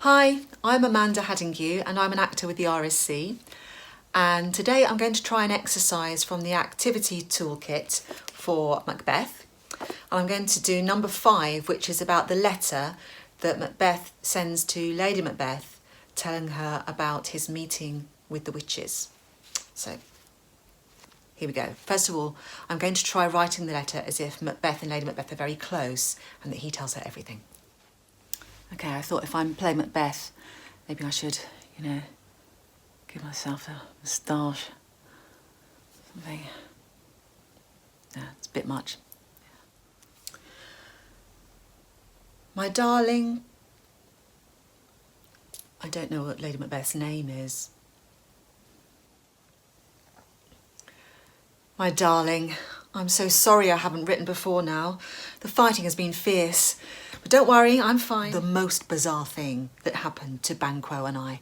Hi, I'm Amanda Hadingue and I'm an actor with the RSC, and today I'm going to try an exercise from the activity toolkit for Macbeth. And I'm going to do number 5, which is about the letter that Macbeth sends to Lady Macbeth telling her about his meeting with the witches. So here we go. First of all, I'm going to try writing the letter as if Macbeth and Lady Macbeth are very close and that he tells her everything. Okay, I thought if I'm playing Macbeth, maybe I should, give myself a moustache. Something. Yeah, it's a bit much. Yeah. My darling, I don't know what Lady Macbeth's name is. My darling, I'm so sorry I haven't written before now. The fighting has been fierce. But don't worry, I'm fine. The most bizarre thing that happened to Banquo and I.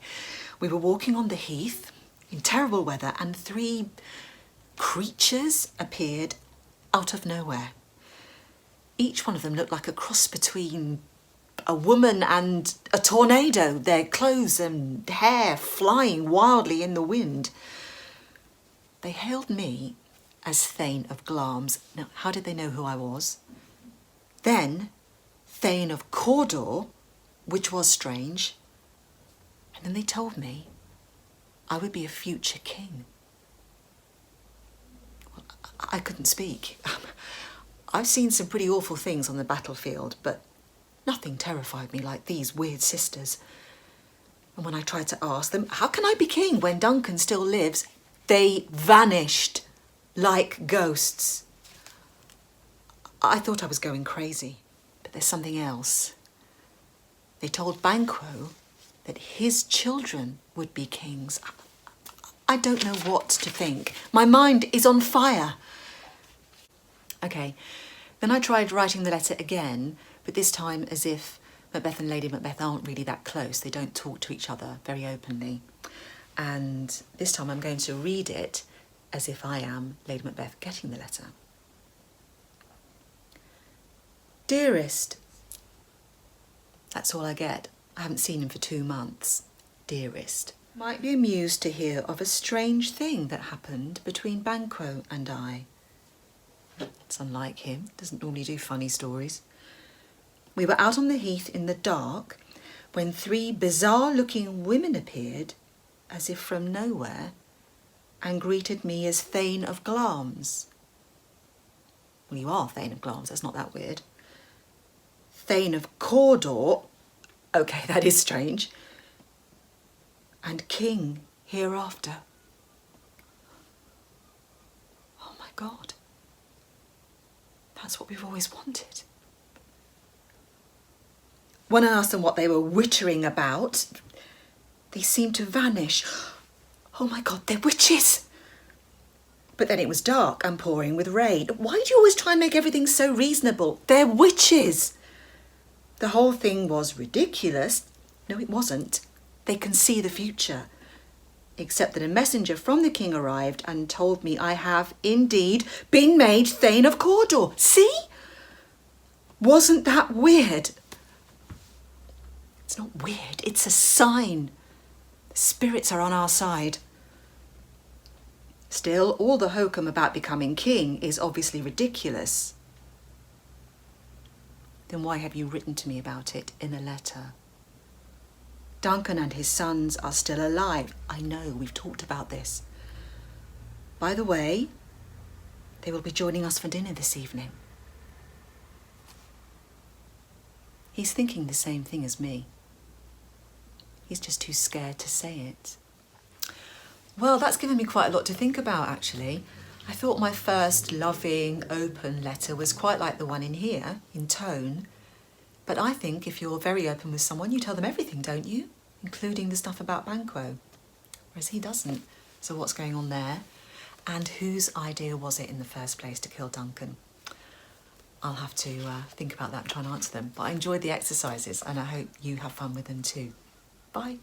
We were walking on the heath in terrible weather and 3 creatures appeared out of nowhere. Each one of them looked like a cross between a woman and a tornado, their clothes and hair flying wildly in the wind. They hailed me as Thane of Glamis. Now, how did they know who I was? Then Thane of Cawdor, which was strange. And then they told me I would be a future king. Well, I couldn't speak. I've seen some pretty awful things on the battlefield, but nothing terrified me like these weird sisters. And when I tried to ask them, how can I be king when Duncan still lives? They vanished like ghosts. I thought I was going crazy. But there's something else. They told Banquo that his children would be kings. I don't know what to think. My mind is on fire. Okay, then I tried writing the letter again, but this time as if Macbeth and Lady Macbeth aren't really that close. They don't talk to each other very openly. And this time I'm going to read it as if I am Lady Macbeth getting the letter. Dearest. That's all I get. I haven't seen him for 2 months. Dearest. Might be amused to hear of a strange thing that happened between Banquo and I. It's unlike him. Doesn't normally do funny stories. We were out on the heath in the dark when 3 bizarre-looking women appeared, as if from nowhere, and greeted me as Thane of Glamis. Well, you are Thane of Glamis. That's not that weird. Thane of Cawdor, okay, that is strange, and king hereafter. Oh my God, that's what we've always wanted. When I asked them what they were wittering about, they seemed to vanish. Oh my God, they're witches. But then it was dark and pouring with rain. Why do you always try and make everything so reasonable? They're witches. The whole thing was ridiculous. No, it wasn't. They can see the future. Except that a messenger from the king arrived and told me I have indeed been made Thane of Cawdor. See? Wasn't that weird? It's not weird, it's a sign. The spirits are on our side. Still, all the hokum about becoming king is obviously ridiculous. Then why have you written to me about it in a letter? Duncan and his sons are still alive. I know, we've talked about this. By the way, they will be joining us for dinner this evening. He's thinking the same thing as me. He's just too scared to say it. Well, that's given me quite a lot to think about, actually. I thought my first loving, open letter was quite like the one in here, in tone. But I think if you're very open with someone, you tell them everything, don't you? Including the stuff about Banquo. Whereas he doesn't. So what's going on there? And whose idea was it in the first place to kill Duncan? I'll have to think about that and try and answer them. But I enjoyed the exercises and I hope you have fun with them too. Bye.